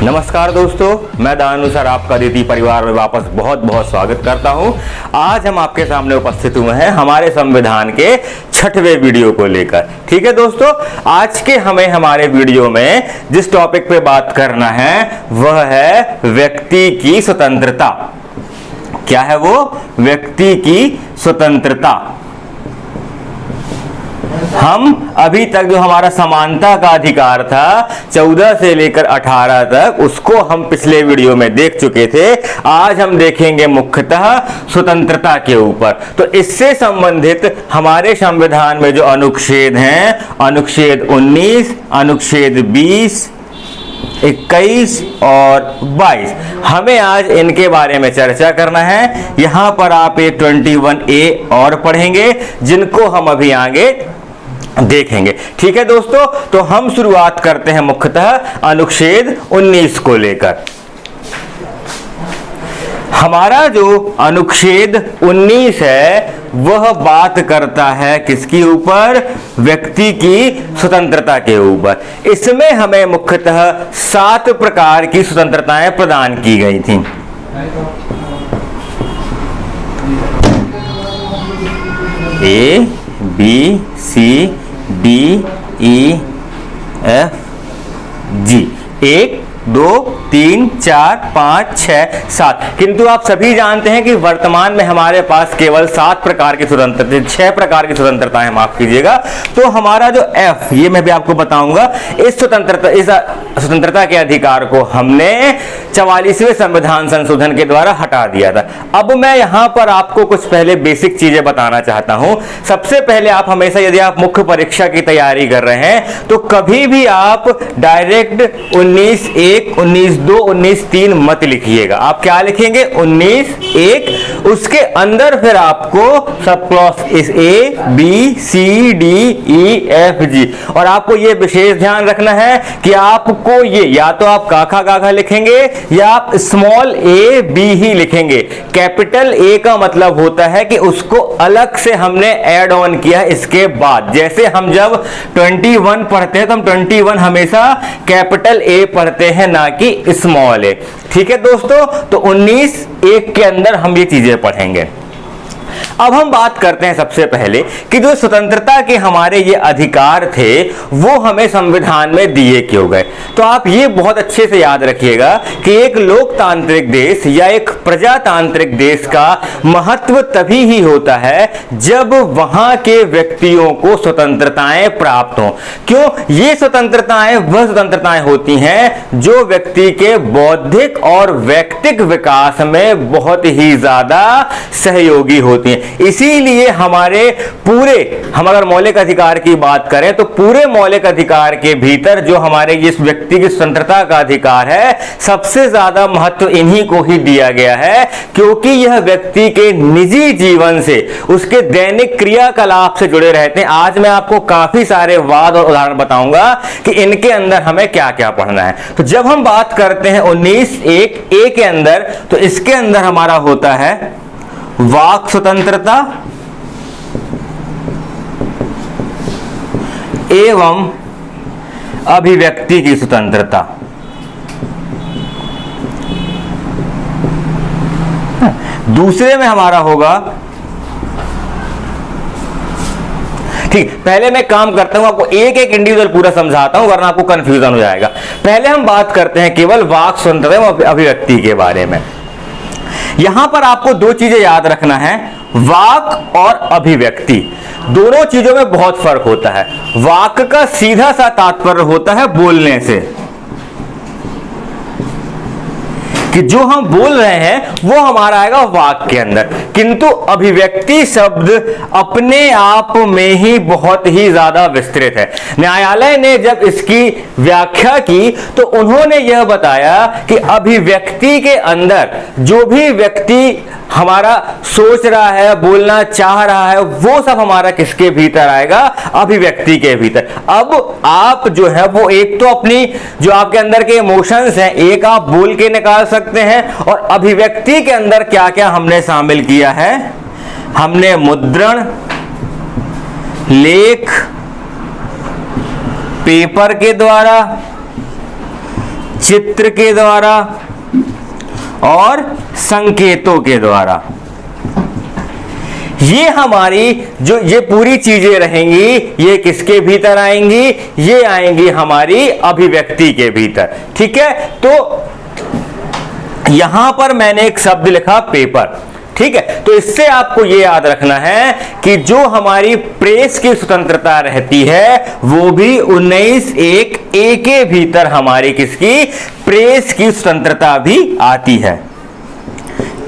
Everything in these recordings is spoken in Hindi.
नमस्कार दोस्तों, मैं दानु सर आपका अदिति परिवार में वापस बहुत बहुत स्वागत करता हूं। आज हम आपके सामने उपस्थित हुए हैं हमारे संविधान के 6वें वीडियो को लेकर। ठीक है दोस्तों, आज के हमारे वीडियो में जिस टॉपिक पे बात करना है वह है व्यक्ति की स्वतंत्रता। क्या है वो? व्यक्ति की स्वतंत्रता। हम अभी तक जो हमारा समानता का अधिकार था 14 से लेकर 18 तक, उसको हम पिछले वीडियो में देख चुके थे। आज हम देखेंगे मुख्यतः स्वतंत्रता के ऊपर। तो इससे संबंधित हमारे संविधान में जो अनुच्छेद हैं, अनुच्छेद 19, अनुच्छेद 20, 21 और 22, हमें आज इनके बारे में चर्चा करना है। यहां पर आप एक 21A और पढ़ेंगे, जिनको हम अभी आगे देखेंगे। ठीक है दोस्तों, तो हम शुरुआत करते हैं मुख्यतः अनुच्छेद 19 को लेकर। हमारा जो अनुच्छेद 19 है वह बात करता है किसके ऊपर? व्यक्ति की स्वतंत्रता के ऊपर। इसमें हमें मुख्यतः 7 प्रकार की स्वतंत्रताएं प्रदान की गई थी। A, B, C, D, E, F, G। 1, 2, 3, 4, 5, 6, 7। किंतु आप सभी जानते हैं कि वर्तमान में हमारे पास केवल 7 प्रकार की स्वतंत्रता, 6 प्रकार की स्वतंत्रताएं, माफ कीजिएगा। तो हमारा जो F, ये मैं भी आपको बताऊंगा, इस स्वतंत्रता के अधिकार को हमने 44वें संविधान संशोधन के द्वारा हटा दिया था। अब मैं यहां पर आपको कुछ पहले बेसिक चीजें बताना चाहता हूं। सबसे पहले आप हमेशा, यदि आप मुख्य परीक्षा की तैयारी कर रहे हैं, तो कभी भी आप डायरेक्ट 19(1), 19(2), 19(3) मत लिखिएगा। आप क्या लिखेंगे? 19(1), उसके अंदर फिर आपको sub clause A, B, C, D, E, F, G। और आपको ये विशेष ध्यान रखना है कि आपको ये या तो आप काखा गाघा लिखेंगे या आप स्मॉल a b ही लिखेंगे। कैपिटल A का मतलब होता है कि उसको अलग से हमने ऐड ऑन किया इसके बाद। जैसे हम जब 21 पढ़ते हैं तो हम 21 हमेशा कैपिटल A पढ़ते हैं, ना कि स्मॉल a। ठीक है दोस्तों, तो 19(1) के अंदर हम ये चीजें पढ़ेंगे। अब हम बात करते हैं सबसे पहले कि जो स्वतंत्रता के हमारे ये अधिकार थे वो हमें संविधान में दिए क्यों गए। तो आप ये बहुत अच्छे से याद रखिएगा कि एक लोकतांत्रिक देश या एक प्रजातांत्रिक देश का महत्व तभी ही होता है जब वहां के व्यक्तियों को स्वतंत्रताएं प्राप्त हो। क्यों? ये स्वतंत्रताएं वह स्वतंत्रताएं होती हैं जो व्यक्ति के बौद्धिक और व्यक्तिक विकास में बहुत ही ज्यादा सहयोगी होती हैं। इसीलिए हम अगर मौलिक अधिकार की बात करें तो पूरे मौलिक अधिकार के भीतर जो हमारे इस व्यक्ति की स्वतंत्रता का अधिकार है, सबसे ज्यादा महत्व इन्हीं को ही दिया गया है, क्योंकि यह व्यक्ति के निजी जीवन से, उसके दैनिक क्रियाकलाप से जुड़े रहते हैं। आज मैं आपको काफी सारे वाद और उदाहरण बताऊंगा कि इनके अंदर हमें क्या क्या पढ़ना है। तो जब हम बात करते हैं 19(1)A के अंदर, तो इसके अंदर हमारा होता है वाक स्वतंत्रता एवं अभिव्यक्ति की स्वतंत्रता। दूसरे में हमारा होगा, ठीक, पहले मैं काम करता हूं, आपको एक एक इंडिविजुअल पूरा समझाता हूं वरना आपको कंफ्यूजन हो जाएगा। पहले हम बात करते हैं केवल वाक स्वतंत्रता एवं अभिव्यक्ति के बारे में। यहां पर आपको 2 चीजें याद रखना है, वाक और अभिव्यक्ति। दोनों चीजों में बहुत फर्क होता है। वाक का सीधा सा तात्पर्य होता है बोलने से, कि जो हम बोल रहे हैं वो हमारा आएगा वाक के अंदर। किंतु अभिव्यक्ति शब्द अपने आप में ही बहुत ही ज्यादा विस्तृत है। न्यायालय ने जब इसकी व्याख्या की तो उन्होंने यह बताया कि अभिव्यक्ति के अंदर जो भी व्यक्ति हमारा सोच रहा है, बोलना चाह रहा है, वो सब हमारा किसके भीतर आएगा? अभिव्यक्ति के भीतर। अब आप जो है वो एक तो अपनी जो आपके अंदर के इमोशंस हैं, एक आप बोल के निकाल सकते हैं, और अभिव्यक्ति के अंदर क्या क्या हमने शामिल किया है? हमने मुद्रण, लेख, पेपर के द्वारा, चित्र के द्वारा और संकेतों के द्वारा। ये हमारी जो ये पूरी चीजें रहेंगी, ये किसके भीतर आएंगी? ये आएंगी हमारी अभिव्यक्ति के भीतर। ठीक है, तो यहां पर मैंने एक शब्द लिखा पेपर। ठीक है, तो इससे आपको ये याद रखना है कि जो हमारी प्रेस की स्वतंत्रता रहती है वो भी 19(1)(a) के भीतर हमारी किसकी? प्रेस की स्वतंत्रता भी आती है।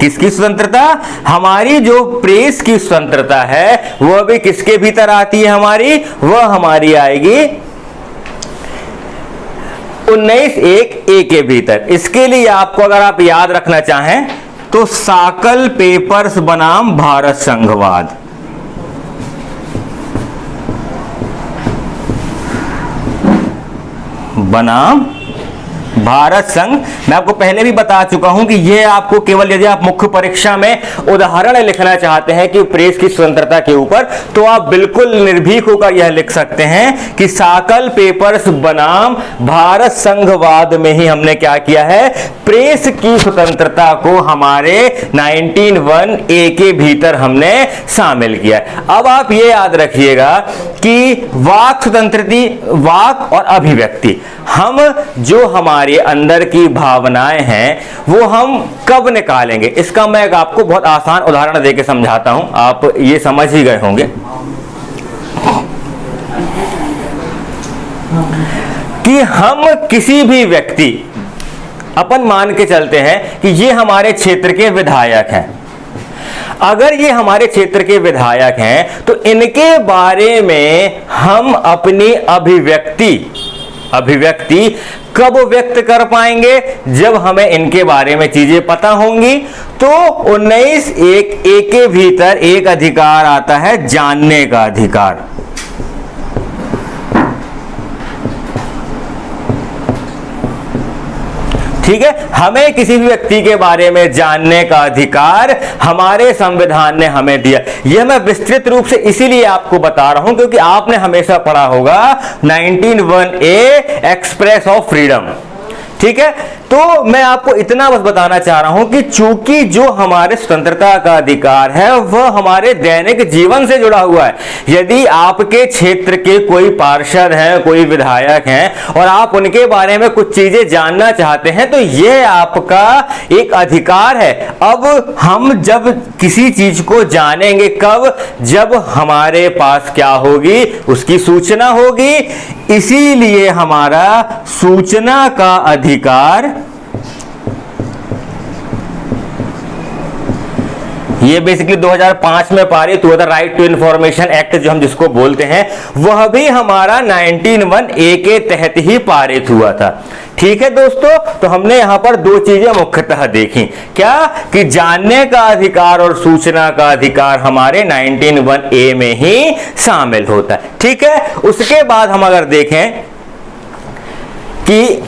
किसकी स्वतंत्रता? हमारी जो प्रेस की स्वतंत्रता है वह भी किसके भीतर आती है हमारी? वह हमारी आएगी 19(1)(a) के भीतर। इसके लिए आपको अगर आप याद रखना चाहें तो साकल पेपर्स बनाम भारत संघवाद, बनाम भारत संघ। मैं आपको पहले भी बता चुका हूं कि यह आपको केवल यदि आप मुख्य परीक्षा में उदाहरण लिखना चाहते हैं कि प्रेस की स्वतंत्रता के ऊपर, तो आप बिल्कुल निर्भीक होकर यह लिख सकते हैं कि साकल पेपर्स बनाम भारत संघवाद में ही हमने क्या किया है? प्रेस की स्वतंत्रता को हमारे 19(1)(a) के भीतर हमने शामिल किया। अब आप ये याद रखिएगा कि वाक स्वतंत्रता, वाक और अभिव्यक्ति, हम जो हमारे अंदर की भावनाएं हैं वो हम कब निकालेंगे? इसका मैं आपको बहुत आसान उदाहरण देके समझाता हूं, आप ये समझ ही गए होंगे कि हम किसी भी व्यक्ति, अपन मान के चलते हैं कि ये हमारे क्षेत्र के विधायक हैं। अगर ये हमारे क्षेत्र के विधायक हैं तो इनके बारे में हम अपनी अभिव्यक्ति कब व्यक्त कर पाएंगे? जब हमें इनके बारे में चीजें पता होंगी। तो 19(1)(a) के भीतर एक अधिकार आता है जानने का अधिकार। ठीक है, हमें किसी भी व्यक्ति के बारे में जानने का अधिकार हमारे संविधान ने हमें दिया। यह मैं विस्तृत रूप से इसीलिए आपको बता रहा हूं क्योंकि आपने हमेशा पढ़ा होगा 19(1)(a) एक्सप्रेस ऑफ फ्रीडम। ठीक है, तो मैं आपको इतना बस बताना चाह रहा हूं कि चूंकि जो हमारे स्वतंत्रता का अधिकार है वह हमारे दैनिक जीवन से जुड़ा हुआ है। यदि आपके क्षेत्र के कोई पार्षद हैं, कोई विधायक हैं और आप उनके बारे में कुछ चीजें जानना चाहते हैं तो यह आपका एक अधिकार है। अब हम जब किसी चीज को जानेंगे कब? जब हमारे पास क्या होगी? उसकी सूचना होगी। इसीलिए हमारा सूचना का अधिकार, ये बेसिकली 2005 में पारित हुआ था, राइट टू इंफॉर्मेशन एक्ट जो हम जिसको बोलते हैं, वह भी हमारा 19(1)(a) के तहत ही पारित हुआ था। ठीक है दोस्तों, तो हमने यहां पर दो चीजें मुख्यतः देखी। क्या? कि जानने का अधिकार और सूचना का अधिकार हमारे 19(1)(a) में ही शामिल होता है। ठीक है, उसके बाद हम अगर देखें कि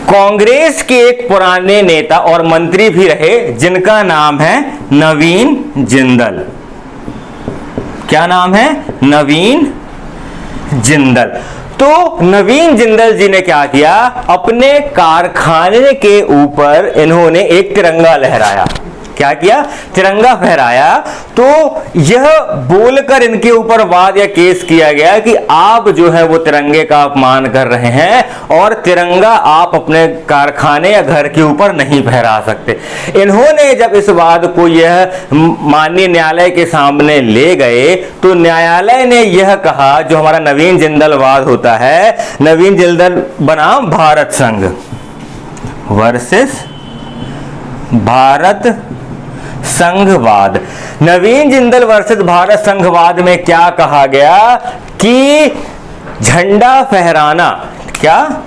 कांग्रेस के एक पुराने नेता और मंत्री भी रहे जिनका नाम है नवीन जिंदल। क्या नाम है? नवीन जिंदल। तो नवीन जिंदल जी ने क्या किया? अपने कारखाने के ऊपर इन्होंने एक तिरंगा लहराया। क्या किया? तिरंगा फहराया। तो यह बोलकर इनके ऊपर वाद या केस किया गया कि आप जो है वो तिरंगे का अपमान कर रहे हैं और तिरंगा आप अपने कारखाने या घर के ऊपर नहीं फहरा सकते। इन्होंने जब इस वाद को यह माननीय न्यायालय के सामने ले गए तो न्यायालय ने यह कहा, जो हमारा नवीन जिंदल वाद होता है, नवीन जिंदल बनाम भारत संघ वर्सेस भारत संघवाद। नवीन जिंदल वर्सेस भारत संघवाद में क्या कहा गया कि झंडा फहराना, क्या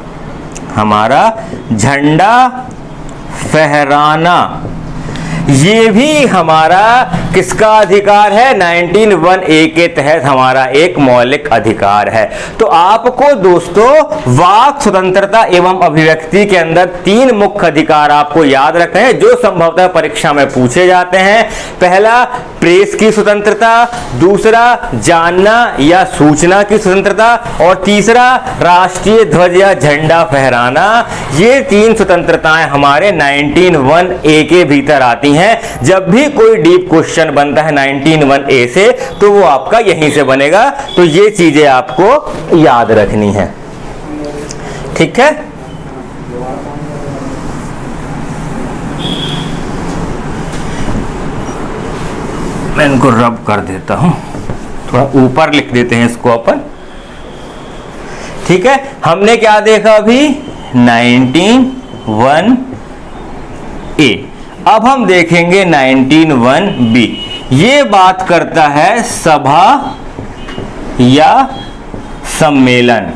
हमारा झंडा फहराना ये भी हमारा किसका अधिकार है? 19(1)(a) के तहत हमारा एक मौलिक अधिकार है। तो आपको दोस्तों वाक स्वतंत्रता एवं अभिव्यक्ति के अंदर 3 मुख्य अधिकार आपको याद रखने हैं जो संभवतः परीक्षा में पूछे जाते हैं। पहला प्रेस की स्वतंत्रता, दूसरा जानना या सूचना की स्वतंत्रता, और तीसरा राष्ट्रीय ध्वज या झंडा फहराना। ये 3 स्वतंत्रताएं हमारे 19(1)(a) के भीतर आती हैं। जब भी कोई डीप क्वेश्चन बनता है 19(1)(a) से तो वो आपका यहीं से बनेगा। तो ये चीजें आपको याद रखनी है, ठीक है। मैं इनको रब कर देता हूं, थोड़ा ऊपर लिख देते हैं इसको अपन, ठीक है। हमने क्या देखा अभी? 19(1)(a). अब हम देखेंगे 19(1)(b). ये बात करता है सभा या सम्मेलन,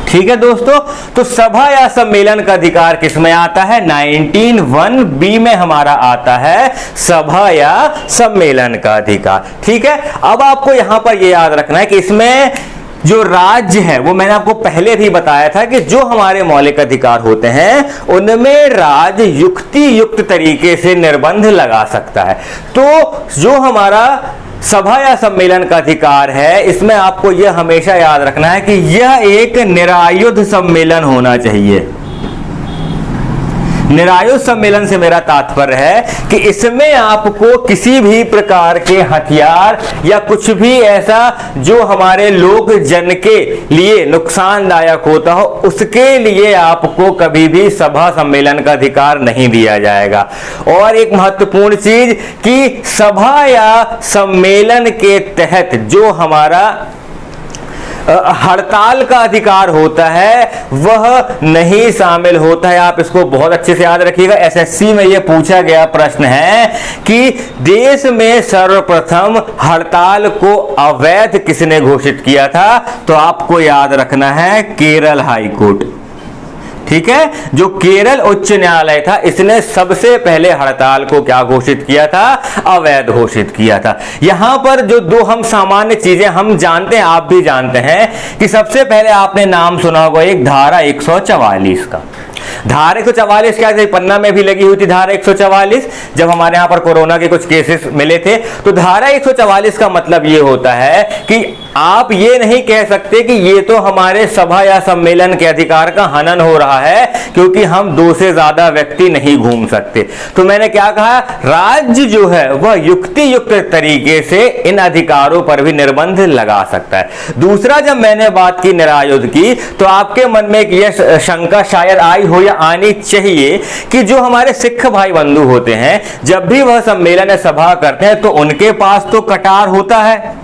ठीक है दोस्तों। तो सभा या सम्मेलन का अधिकार किसमें आता है? 19(1)(b) में हमारा आता है सभा या सम्मेलन का अधिकार, ठीक है। अब आपको यहां पर यह याद रखना है कि इसमें जो राज्य है वो मैंने आपको पहले भी बताया था कि जो हमारे मौलिक अधिकार होते हैं उनमें राज्य युक्ति युक्त तरीके से निर्बंध लगा सकता है। तो जो हमारा सभा या सम्मेलन का अधिकार है इसमें आपको यह हमेशा याद रखना है कि यह एक निरायुध सम्मेलन होना चाहिए। निरायुध सम्मेलन से मेरा तात्पर्य है कि इसमें आपको किसी भी प्रकार के हथियार या कुछ भी ऐसा जो हमारे लोक जन के लिए नुकसानदायक होता हो उसके लिए आपको कभी भी सभा सम्मेलन का अधिकार नहीं दिया जाएगा। और एक महत्वपूर्ण चीज कि सभा या सम्मेलन के तहत जो हमारा हड़ताल का अधिकार होता है वह नहीं शामिल होता है। आप इसको बहुत अच्छे से याद रखिएगा। एसएससी में यह पूछा गया प्रश्न है कि देश में सर्वप्रथम हड़ताल को अवैध किसने घोषित किया था? तो आपको याद रखना है केरल हाई कोर्ट, ठीक है। जो केरल उच्च न्यायालय था इसने सबसे पहले हड़ताल को क्या घोषित किया था? अवैध घोषित किया था। यहां पर जो 2 हम सामान्य चीजें हम जानते हैं, आप भी जानते हैं कि सबसे पहले आपने नाम सुना होगा एक धारा 144 का। धारा 144 क्या थी? पन्ना में भी लगी हुई थी धारा 144 जब हमारे यहां पर कोरोना के कुछ केसेस मिले थे। तो धारा 144 का मतलब यह होता है कि आप ये नहीं कह सकते कि ये तो हमारे सभा या सम्मेलन के अधिकार का हनन हो रहा है क्योंकि हम 2 से ज्यादा व्यक्ति नहीं घूम सकते। तो मैंने क्या कहा? राज्य जो है वह युक्ति युक्त तरीके से इन अधिकारों पर भी निर्बंध लगा सकता है। दूसरा, जब मैंने बात की निरायुध की तो आपके मन में एक यह शंका शायद आई हो या आनी चाहिए कि जो हमारे सिख भाई बंधु होते हैं जब भी वह सम्मेलन या सभा करते हैं तो उनके पास तो कटार होता है।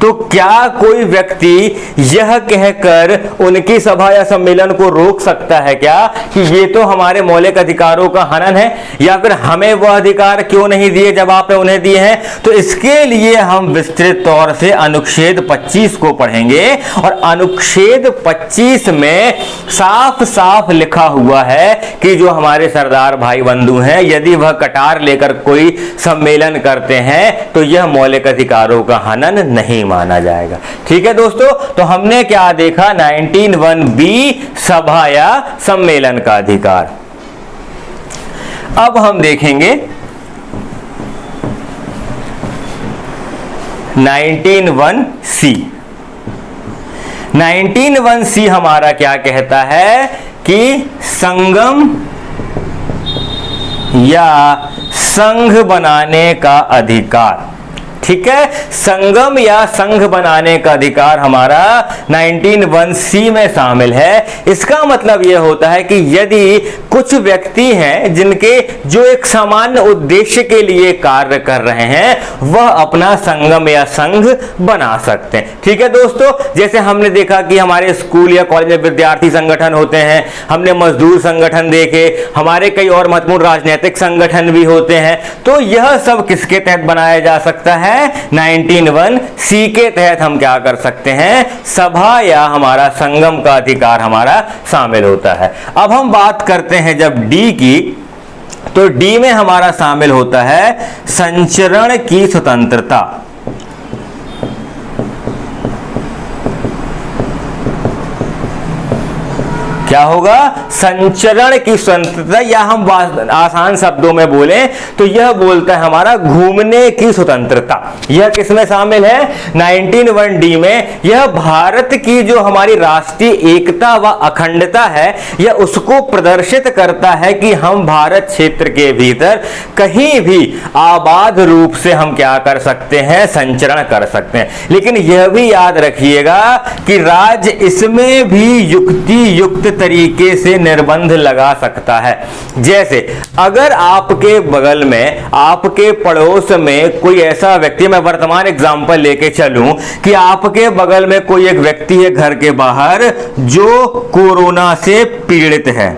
तो क्या कोई व्यक्ति यह कहकर उनकी सभा या सम्मेलन को रोक सकता है क्या कि ये तो हमारे मौलिक अधिकारों का हनन है, या फिर हमें वह अधिकार क्यों नहीं दिए जब आपने उन्हें दिए हैं? तो इसके लिए हम विस्तृत तौर से अनुच्छेद 25 को पढ़ेंगे और अनुच्छेद 25 में साफ साफ लिखा हुआ है कि जो हमारे सरदार भाई बंधु हैं यदि वह कटार लेकर कोई सम्मेलन करते हैं तो यह मौलिक अधिकारों का हनन नहीं माना जाएगा। ठीक है दोस्तों, तो हमने क्या देखा? 19(1)(b) सभा या सम्मेलन का अधिकार। अब हम देखेंगे 19(1)(c). 19(1)(c) हमारा क्या कहता है कि संगम या संघ बनाने का अधिकार। ठीक है, संगम या संघ बनाने का अधिकार हमारा 19(1)(c) में शामिल है। इसका मतलब यह होता है कि यदि कुछ व्यक्ति हैं जिनके जो एक सामान्य उद्देश्य के लिए कार्य कर रहे हैं वह अपना संगम या संघ बना सकते हैं। ठीक है दोस्तों, जैसे हमने देखा कि हमारे स्कूल या कॉलेज में विद्यार्थी संगठन होते हैं, हमने मजदूर संगठन देखे, हमारे कई और महत्वपूर्ण राजनीतिक संगठन भी होते हैं। तो यह सब किसके तहत बनाया जा सकता है? 19(1)(c) के तहत हम क्या कर सकते हैं? सभा या हमारा संगम का अधिकार हमारा शामिल होता है। अब हम बात करते हैं जब डी की, तो डी में हमारा शामिल होता है संचरण की स्वतंत्रता। क्या होगा? संचरण की स्वतंत्रता, या हम आसान शब्दों में बोलें तो यह बोलता है हमारा घूमने की स्वतंत्रता। यह किसमें शामिल है? 19(1) में। यह भारत की जो हमारी राष्ट्रीय एकता व अखंडता है, यह उसको प्रदर्शित करता है कि हम भारत क्षेत्र के भीतर कहीं भी आबाद रूप से हम क्या कर सकते हैं? संचरण कर सकते हैं। लेकिन यह भी याद रखिएगा कि राज्य इसमें भी युक्ति युक्त तरीके से निर्बंध लगा सकता है। जैसे अगर आपके बगल में, आपके पड़ोस में कोई ऐसा व्यक्ति, मैं वर्तमान एग्जांपल लेके चलूं कि आपके बगल में कोई एक व्यक्ति है घर के बाहर जो कोरोना से पीड़ित है,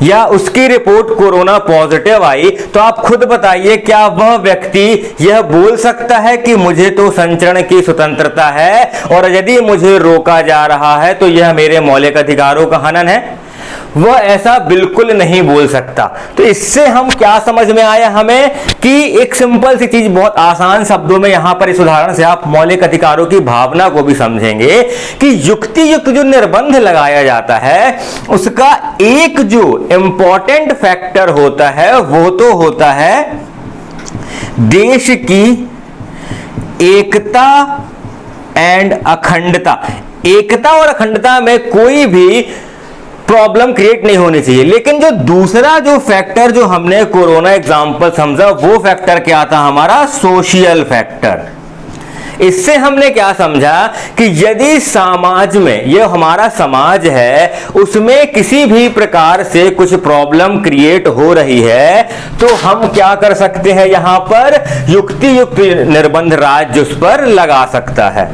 या उसकी रिपोर्ट कोरोना पॉजिटिव आई, तो आप खुद बताइए क्या वह व्यक्ति यह बोल सकता है कि मुझे तो संचरण की स्वतंत्रता है और यदि मुझे रोका जा रहा है तो यह मेरे मौलिक अधिकारों का हनन है? वह ऐसा बिल्कुल नहीं बोल सकता। तो इससे हम क्या समझ में आया हमें कि एक सिंपल सी चीज, बहुत आसान शब्दों में यहां पर इस उदाहरण से आप मौलिक अधिकारों की भावना को भी समझेंगे कि युक्ति युक्त जो निर्बंध लगाया जाता है उसका एक जो इंपॉर्टेंट फैक्टर होता है वो तो होता है देश की एकता एंड अखंडता। एकता और अखंडता में कोई भी प्रॉब्लम क्रिएट नहीं होनी चाहिए। लेकिन जो दूसरा जो फैक्टर जो हमने कोरोना एग्जांपल समझा, वो फैक्टर क्या था? हमारा सोशल फैक्टर। इससे हमने क्या समझा कि यदि समाज में, ये हमारा समाज है, उसमें किसी भी प्रकार से कुछ प्रॉब्लम क्रिएट हो रही है तो हम क्या कर सकते हैं? यहां पर युक्ति युक्त निर्बंध राज्य उस पर लगा सकता है।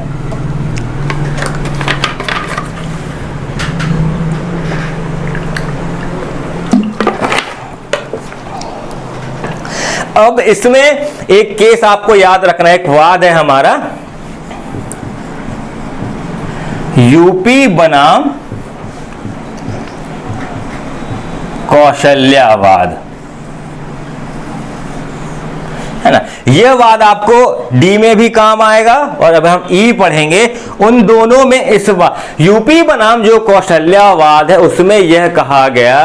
अब इसमें एक केस आपको याद रखना है, एक वाद है हमारा, यूपी बनाम कौशल्यावाद, है ना। यह वाद आपको डी में भी काम आएगा और अब हम ई पढ़ेंगे। उन दोनों में इस यूपी बनाम जो कौशल्यावाद है उसमें यह कहा गया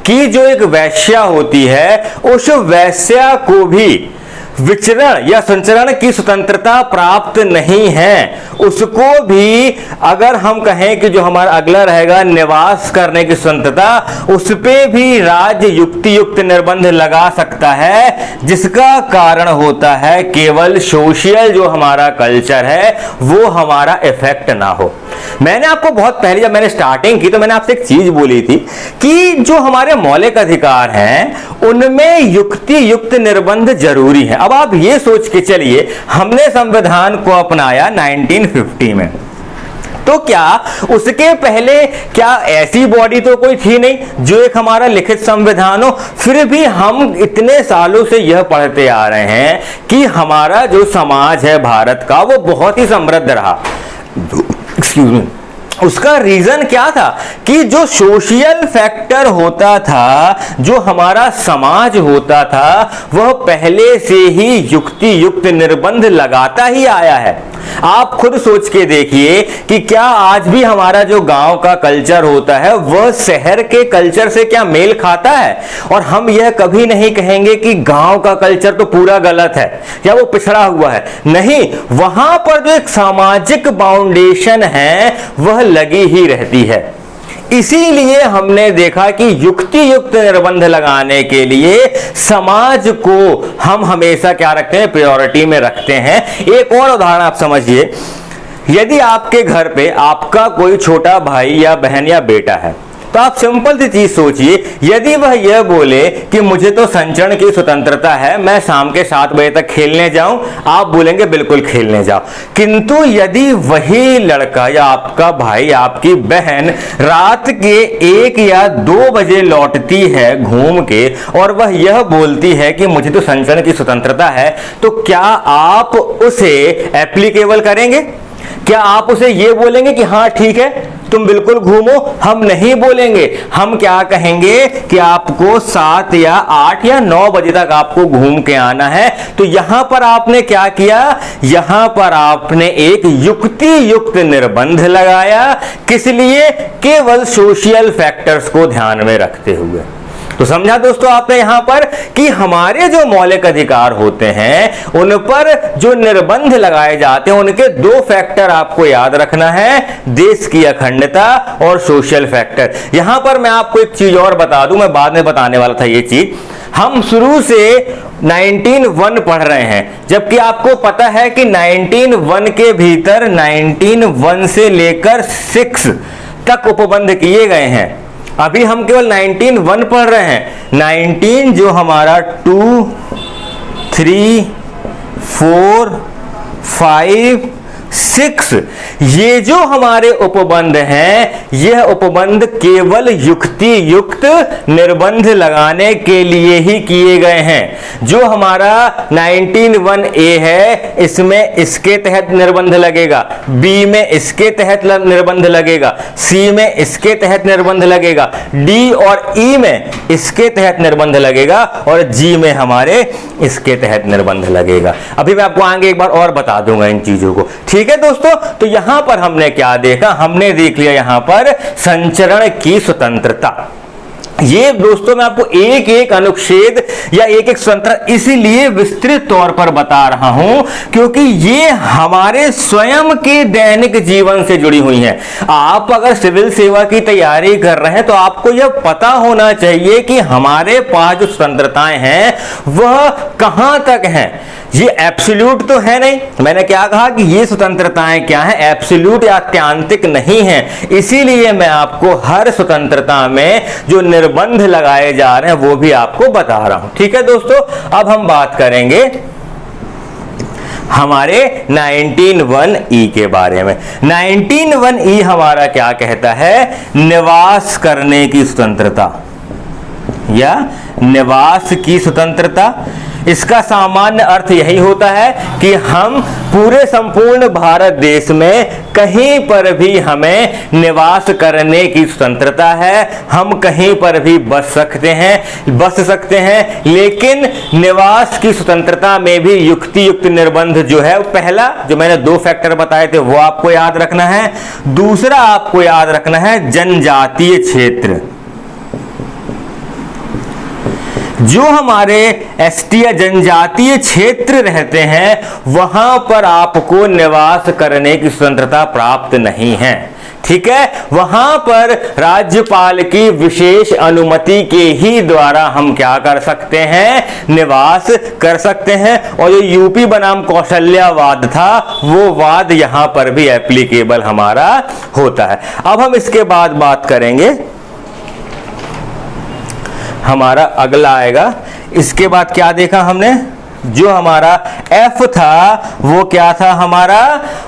कि जो एक वैश्या होती है उस वैश्या को भी विचरण या संचरण की स्वतंत्रता प्राप्त नहीं है। उसको भी अगर हम कहें कि जो हमारा अगला रहेगा निवास करने की स्वतंत्रता, उस पे भी राज्य युक्ति युक्त निर्बंध लगा सकता है, जिसका कारण होता है केवल सोशल जो हमारा कल्चर है वो हमारा इफेक्ट ना हो। मैंने आपको बहुत पहले जब मैंने स्टार्टिंग की तो मैंने आपसे एक चीज बोली थी कि जो हमारे मौलिक अधिकार हैं उनमें युक्ति युक्त निर्बंध जरूरी है। अब आप ये सोच के चलिए, हमने संविधान को अपनाया 1950 में, तो क्या उसके पहले क्या ऐसी बॉडी तो कोई थी नहीं जो एक हमारा लिखित संविधान हो? फिर भी हम इतने सालों से यह पढ़ते आ रहे हैं कि हमारा जो समाज है भारत का वो बहुत ही समृद्ध रहा। Excuse me. उसका रीजन क्या था कि जो सोशल फैक्टर होता था, जो हमारा समाज होता था, वह पहले से ही युक्ति युक्त निर्बंध लगाता ही आया है। आप खुद सोच के देखिए कि क्या आज भी हमारा जो गांव का कल्चर होता है वह शहर के कल्चर से क्या मेल खाता है? और हम यह कभी नहीं कहेंगे कि गांव का कल्चर तो पूरा गलत है या वो पिछड़ा हुआ है। नहीं, वहां पर जो एक सामाजिक बाउंडेशन है वह लगी ही रहती है। इसीलिए हमने देखा कि युक्ति युक्त निर्बंध लगाने के लिए समाज को हम हमेशा क्या रखते हैं? प्रायोरिटी में रखते हैं। एक और उदाहरण आप समझिए, यदि आपके घर पे आपका कोई छोटा भाई या बहन या बेटा है तो आप सिंपल सी चीज सोचिए, यदि वह यह बोले कि मुझे तो संचरण की स्वतंत्रता है, मैं शाम के 7 बजे तक खेलने जाऊं, आप बोलेंगे बिल्कुल खेलने जाओ। किंतु यदि वही लड़का या आपका भाई, आपकी बहन रात के 1 या 2 बजे लौटती है घूम के और वह यह बोलती है कि मुझे तो संचरण की स्वतंत्रता है, तो क्या आप उसे एप्लीकेबल करेंगे? क्या आप उसे यह बोलेंगे कि हाँ ठीक है तुम बिल्कुल घूमो, हम नहीं बोलेंगे। हम क्या कहेंगे कि आपको 7 या 8 या 9 बजे तक आपको घूम के आना है। तो यहां पर आपने क्या किया, यहां पर आपने एक युक्ति युक्त निर्बंध लगाया। किस लिए? केवल सोशल फैक्टर्स को ध्यान में रखते हुए। तो समझा दोस्तों आपने यहां पर कि हमारे जो मौलिक अधिकार होते हैं उन पर जो निर्बंध लगाए जाते हैं उनके 2 फैक्टर आपको याद रखना है, देश की अखंडता और सोशल फैक्टर। यहां पर मैं आपको एक चीज और बता दूं, मैं बाद में बताने वाला था ये चीज। हम शुरू से 19(1) पढ़ रहे हैं, जबकि आपको पता है कि 19(1) के भीतर 19(1) से लेकर 6 तक उपबंध किए गए हैं। अभी हम केवल 19(1) पढ़ रहे हैं। 19 जो हमारा 2, 3, 4, 5, 6, ये जो हमारे उपबंध हैं, यह उपबंध केवल युक्ति युक्त निर्बंध लगाने के लिए ही किए गए हैं। जो हमारा 19(1) है, इसमें इसके तहत निर्बंध लगेगा, बी में इसके तहत निर्बंध लगेगा, सी में इसके तहत निर्बंध लगेगा, डी और ई में इसके तहत निर्बंध लगेगा और जी में हमारे इसके तहत निर्बंध लगेगा। अभी मैं आपको आगे एक बार और बता दूंगा इन चीजों को। ठीक है दोस्तों, तो यहां पर हमने क्या देखा, हमने देख लिया यहां पर संचरण की स्वतंत्रता। ये दोस्तों मैं आपको एक एक अनुच्छेद या एक एक स्वतंत्रता इसीलिए विस्तृत तौर पर बता रहा हूं क्योंकि ये हमारे स्वयं के दैनिक जीवन से जुड़ी हुई हैं। आप अगर सिविल सेवा की तैयारी कर रहे हैं तो आपको यह पता होना चाहिए कि हमारे पास जो स्वतंत्रताएं हैं वह कहां तक हैं। ये एब्सोल्यूट तो है नहीं, मैंने क्या कहा कि ये स्वतंत्रताएं क्या हैं, एब्सोल्यूट या आत्यांतिक नहीं हैं। इसीलिए मैं आपको हर स्वतंत्रता में जो निर्बंध लगाए जा रहे हैं वो भी आपको बता रहा हूं। ठीक है दोस्तों, अब हम बात करेंगे हमारे 19(1) के बारे में। 19(1) हमारा क्या कहता है, निवास करने की स्वतंत्रता या निवास की स्वतंत्रता। इसका सामान्य अर्थ यही होता है कि हम पूरे संपूर्ण भारत देश में कहीं पर भी हमें निवास करने की स्वतंत्रता है। हम कहीं पर भी बस सकते हैं, लेकिन निवास की स्वतंत्रता में भी युक्ति युक्त निर्बंध जो है, पहला जो मैंने 2 फैक्टर बताए थे वो आपको याद रखना है। दूसरा आपको याद रखना है जनजातीय क्षेत्र। जो हमारे एसटी या जनजातीय क्षेत्र रहते हैं वहां पर आपको निवास करने की स्वतंत्रता प्राप्त नहीं है। ठीक है, वहां पर राज्यपाल की विशेष अनुमति के ही द्वारा हम क्या कर सकते हैं, निवास कर सकते हैं। और जो यूपी बनाम कौशल्यावाद था वो वाद यहां पर भी एप्लीकेबल हमारा होता है। अब हम इसके बाद बात करेंगे, हमारा अगला आएगा। इसके बाद क्या देखा हमने, जो हमारा एफ था वो क्या था हमारा,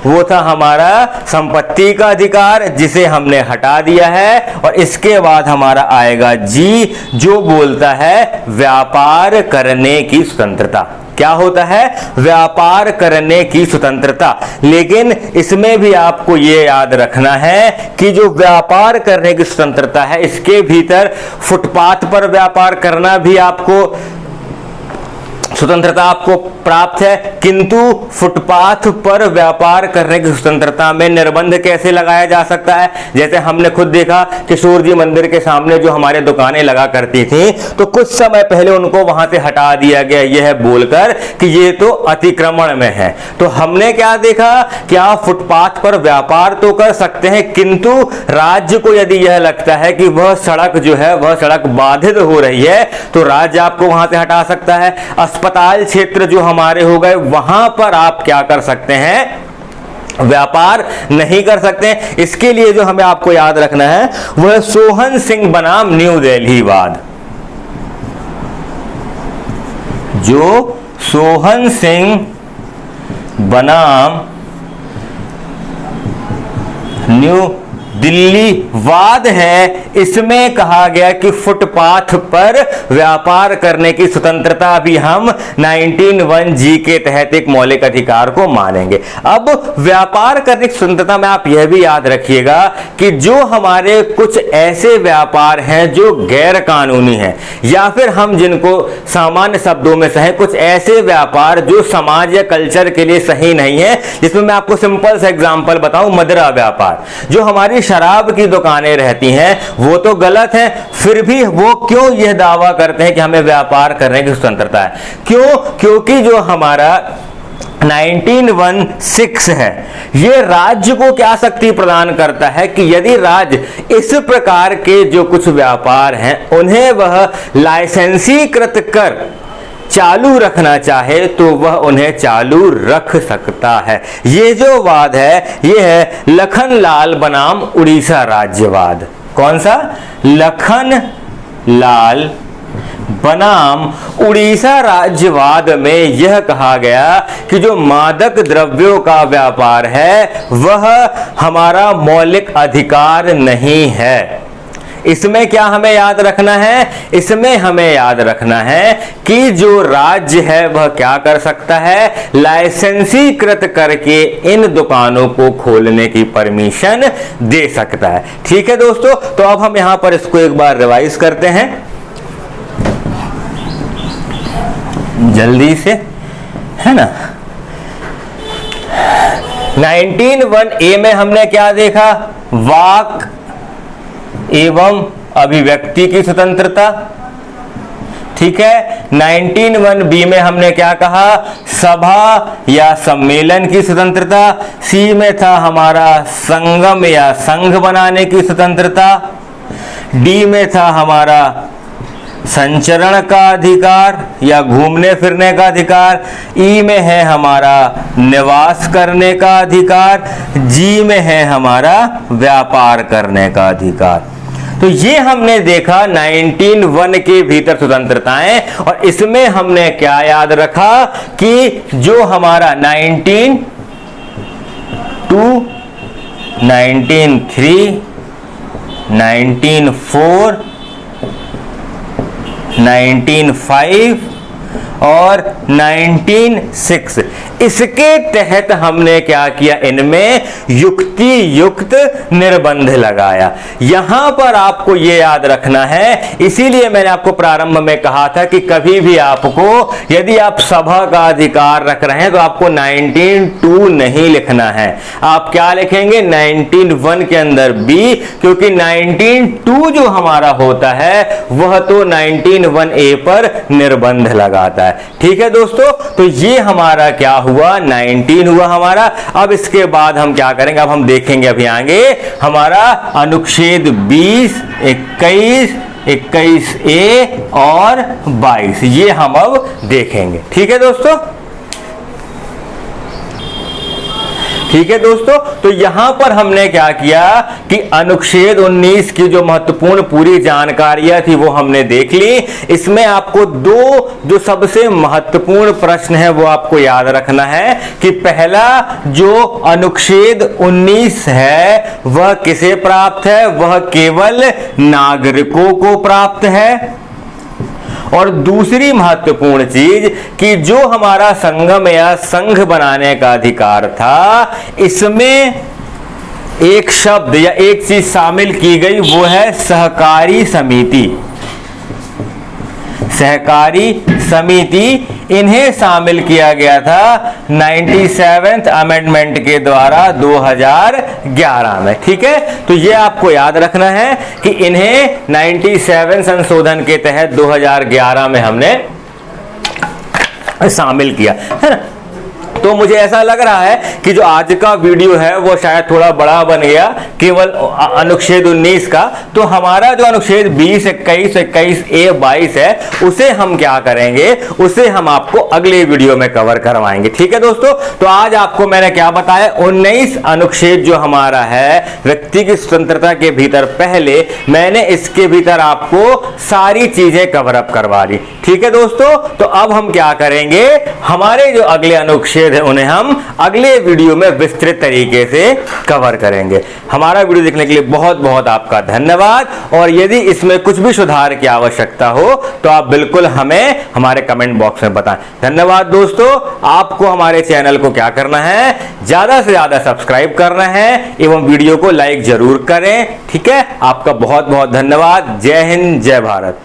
वो था हमारा संपत्ति का अधिकार जिसे हमने हटा दिया है। और इसके बाद हमारा आएगा जी, जो बोलता है व्यापार करने की स्वतंत्रता। क्या होता है, व्यापार करने की स्वतंत्रता। लेकिन इसमें भी आपको ये याद रखना है कि जो व्यापार करने की स्वतंत्रता है इसके भीतर फुटपाथ पर व्यापार करना भी आपको स्वतंत्रता आपको प्राप्त है, किंतु फुटपाथ पर व्यापार करने की स्वतंत्रता में निर्बंध कैसे लगाया जा सकता है। जैसे हमने खुद देखा किशोर जी मंदिर के सामने जो हमारे दुकानें लगा करती थी तो कुछ समय पहले उनको वहां से हटा दिया गया यह बोलकर कि ये तो अतिक्रमण में है। तो हमने क्या देखा कि आप फुटपाथ पर व्यापार तो कर सकते हैं, किंतु राज्य को यदि यह लगता है कि वह सड़क जो है वह सड़क बाधित हो रही है तो राज्य आपको वहां से हटा सकता है। अस्पताल क्षेत्र जो हमारे हो गए वहां पर आप क्या कर सकते हैं, व्यापार नहीं कर सकते। इसके लिए जो हमें आपको याद रखना है वह सोहन सिंह बनाम न्यू दिल्ली वाद। जो सोहन सिंह बनाम न्यू दिल्लीवाद है, इसमें कहा गया कि फुटपाथ पर व्यापार करने की स्वतंत्रता भी हम 19(1) के तहत एक मौलिक अधिकार को मानेंगे। अब व्यापार करने की स्वतंत्रता में आप यह भी याद रखिएगा कि जो हमारे कुछ ऐसे व्यापार हैं जो गैर कानूनी हैं, या फिर हम जिनको सामान्य शब्दों में कहें कुछ ऐसे व्यापार जो समाज या कल्चर के लिए सही नहीं है, जिसमें मैं आपको सिंपल सा एग्जांपल बताऊं, मदिरा व्यापार। जो हमारी शराब की दुकानें रहती हैं वो तो गलत है, फिर भी वो क्यों यह दावा करते हैं कि हमें व्यापार करने की स्वतंत्रता है? क्यों? क्योंकि जो हमारा 19(1)(6) है, ये राज्य को क्या शक्ति प्रदान करता है कि यदि राज्य इस प्रकार के जो कुछ व्यापार हैं उन्हें वह लाइसेंसीकृत कर चालू रखना चाहे तो वह उन्हें चालू रख सकता है। ये जो वाद है ये है लखनलाल बनाम उड़ीसा राज्यवाद। कौन सा? लखनलाल बनाम उड़ीसा राज्यवाद में यह कहा गया कि जो मादक द्रव्यों का व्यापार है वह हमारा मौलिक अधिकार नहीं है। इसमें क्या हमें याद रखना है? इसमें हमें याद रखना है कि जो राज्य है वह क्या कर सकता है? लाइसेंसीकृत करके इन दुकानों को खोलने की परमिशन दे सकता है। ठीक है दोस्तों, तो अब हम यहां पर इसको एक बार रिवाइज करते हैं जल्दी से, है ना। 19(1)(a) में हमने क्या देखा? वाक एवं अभिव्यक्ति की स्वतंत्रता। ठीक है। 19(1)(b) में हमने क्या कहा? सभा या सम्मेलन की स्वतंत्रता। सी में था हमारा संगम या संघ बनाने की स्वतंत्रता। डी में था हमारा संचरण का अधिकार या घूमने फिरने का अधिकार। ई में है हमारा निवास करने का अधिकार। जी में है हमारा व्यापार करने का अधिकार। तो ये हमने देखा 19(1) के भीतर स्वतंत्रताएं, और इसमें हमने क्या याद रखा कि जो हमारा 19(2), 19(3), 19(4), 19(5) और 19(6) इसके तहत हमने क्या किया? इनमें युक्ति युक्त निर्बंध लगाया। यहां पर आपको यह याद रखना है, इसीलिए मैंने आपको प्रारंभ में कहा था कि कभी भी आपको यदि आप सभा का अधिकार रख रहे हैं तो आपको 19(2) नहीं लिखना है। आप क्या लिखेंगे? 19(1) के अंदर बी, क्योंकि 19(2) जो हमारा होता है वह तो 19(1)(a) पर निर्बंध लगाता है। ठीक है दोस्तों, तो ये हमारा क्या हुआ? 19 हुआ हमारा। अब इसके बाद हम क्या करेंगे? अब हम देखेंगे अभी आगे हमारा अनुच्छेद 20, 21, 21A और 22, ये हम अब देखेंगे। ठीक है दोस्तों, ठीक है दोस्तों, तो यहां पर हमने क्या किया कि अनुच्छेद 19 की जो महत्वपूर्ण पूरी जानकारियां थी वो हमने देख ली। इसमें आपको दो जो सबसे महत्वपूर्ण प्रश्न है वो आपको याद रखना है कि पहला जो अनुच्छेद 19 है वह किसे प्राप्त है? वह केवल नागरिकों को प्राप्त है। और दूसरी महत्वपूर्ण चीज कि जो हमारा संगम या संघ बनाने का अधिकार था, इसमें एक शब्द या एक चीज शामिल की गई, वो है सहकारी समिति। सहकारी समिति, इन्हें शामिल किया गया था 97th अमेंडमेंट के द्वारा 2011 में। ठीक है, तो ये आपको याद रखना है कि इन्हें 97 संशोधन के तहत 2011 में हमने शामिल किया, है ना। तो मुझे ऐसा लग रहा है कि जो आज का वीडियो है वो शायद थोड़ा बड़ा बन गया केवल अनुच्छेद 19 का। तो हमारा जो अनुच्छेद 20, 21, 21A, 22 है उसे हम क्या करेंगे? उसे हम आपको अगले वीडियो में कवर करवाएंगे। ठीक है दोस्तों, तो आज आपको मैंने क्या बताया? 19 अनुच्छेद जो हमारा है व्यक्ति की स्वतंत्रता के भीतर, पहले मैंने इसके भीतर आपको सारी चीजें कवर अप करवा दी। ठीक है दोस्तों, तो अब हम क्या करेंगे? हमारे जो अगले अनुच्छेद थे उन्हें हम अगले वीडियो में विस्तृत तरीके से कवर करेंगे। हमारा वीडियो देखने के लिए बहुत बहुत आपका धन्यवाद, और यदि इसमें कुछ भी सुधार की आवश्यकता हो तो आप बिल्कुल हमें हमारे कमेंट बॉक्स में बताएं। धन्यवाद दोस्तों। आपको हमारे चैनल को क्या करना है, ज्यादा से ज्यादा सब्सक्राइब करना है एवं वीडियो को लाइक जरूर करें। ठीक है, आपका बहुत बहुत धन्यवाद। जय हिंद, जय भारत।